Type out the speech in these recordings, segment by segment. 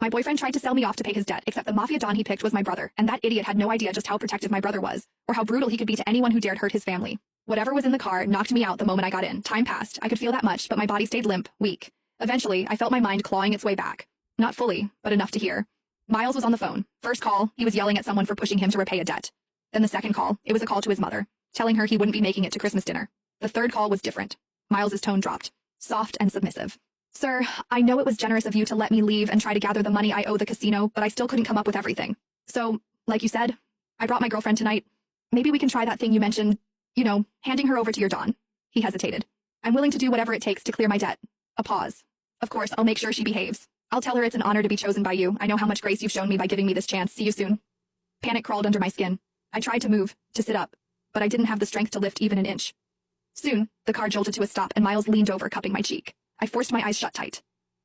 My boyfriend tried to sell me off to pay his debt, except the mafia don he picked was my brother, and that idiot had no idea just how protective my brother was, or how brutal he could be to anyone who dared hurt his family. Whatever was in the car knocked me out the moment I got in. Time passed. I could feel that much, but my body stayed limp, weak. Eventually, I felt my mind clawing its way back. Not fully, but enough to hear. Miles was on the phone. First call, he was yelling at someone for pushing him to repay a debt. Then the second call, it was a call to his mother, telling her he wouldn't be making it to Christmas dinner. The third call was different. Miles's tone dropped, soft and submissive. Sir, I know it was generous of you to let me leave and try to gather the money I owe the casino, but I still couldn't come up with everything. So, like you said, I brought my girlfriend tonight. Maybe we can try that thing you mentioned, handing her over to your Don. He hesitated. I'm willing to do whatever it takes to clear my debt. A pause. Of course, I'll make sure she behaves. I'll tell her it's an honor to be chosen by you. I know how much grace you've shown me by giving me this chance. See you soon. Panic crawled under my skin. I tried to move, to sit up, but I didn't have the strength to lift even an inch. Soon, the car jolted to a stop and Miles leaned over, cupping my cheek. I forced my eyes shut tight.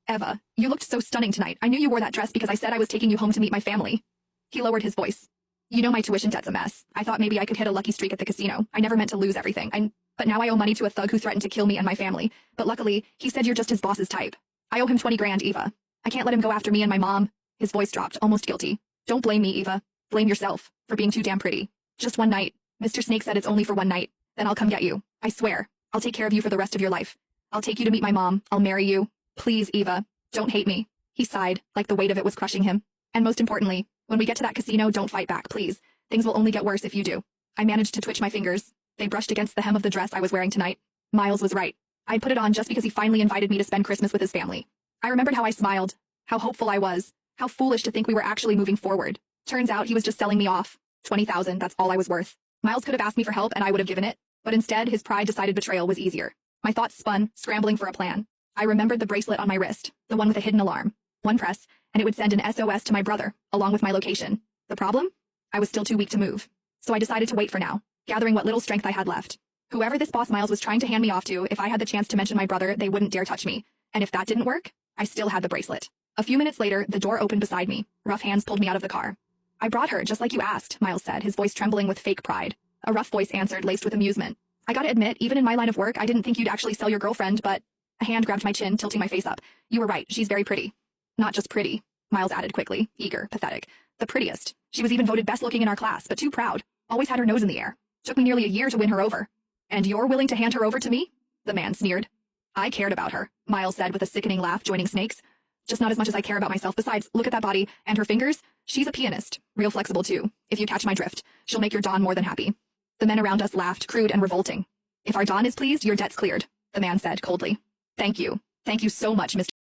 Eva, you looked so stunning tonight. I knew you wore that dress because I said I was taking you home to meet my family. He lowered his voice. You know my tuition debt's a mess. I thought maybe I could hit a lucky streak at the casino. I never meant to lose everything. But now I owe money to a thug who threatened to kill me and my family. But luckily, he said you're just his boss's type. I owe him 20 grand, Eva. I can't let him go after me and my mom. His voice dropped, almost guilty. Don't blame me, Eva. Blame yourself for being too damn pretty. Just one night. Mr. Snake said it's only for one night. Then I'll come get you. I swear. I'll take care of you for the rest of your life. I'll take you to meet my mom. I'll marry you. Please, Eva. Don't hate me. He sighed, like the weight of it was crushing him. And most importantly, when we get to that casino, don't fight back, please. Things will only get worse if you do. I managed to twitch my fingers. They brushed against the hem of the dress I was wearing tonight. Miles was right. I'd put it on just because he finally invited me to spend Christmas with his family. I remembered how I smiled, how hopeful I was, how foolish to think we were actually moving forward. Turns out he was just selling me off. 20,000, that's all I was worth. Miles could have asked me for help and I would have given it, but instead his pride decided betrayal was easier. My thoughts spun, scrambling for a plan. I remembered the bracelet on my wrist, the one with a hidden alarm. One press, and it would send an SOS to my brother, along with my location. The problem? I was still too weak to move. So I decided to wait for now, gathering what little strength I had left. Whoever this boss Miles was trying to hand me off to, if I had the chance to mention my brother, they wouldn't dare touch me. And if that didn't work, I still had the bracelet. A few minutes later, the door opened beside me. Rough hands pulled me out of the car. I brought her, just like you asked, Miles said, his voice trembling with fake pride. A rough voice answered, laced with amusement. I gotta admit, even in my line of work, I didn't think you'd actually sell your girlfriend, but... A hand grabbed my chin, tilting my face up. You were right, she's very pretty. Not just pretty, Miles added quickly, eager, pathetic. The prettiest. She was even voted best looking in our class, but too proud. Always had her nose in the air. Took me nearly a year to win her over. And you're willing to hand her over to me? The man sneered. I cared about her, Miles said with a sickening laugh, joining Snake's. Just not as much as I care about myself. Besides, look at that body, and her fingers. She's a pianist. Real flexible too. If you catch my drift, she'll make your Don more than happy. The men around us laughed, crude and revolting. If our Don is pleased, your debt's cleared, the man said coldly. Thank you. Thank you so much, Mr.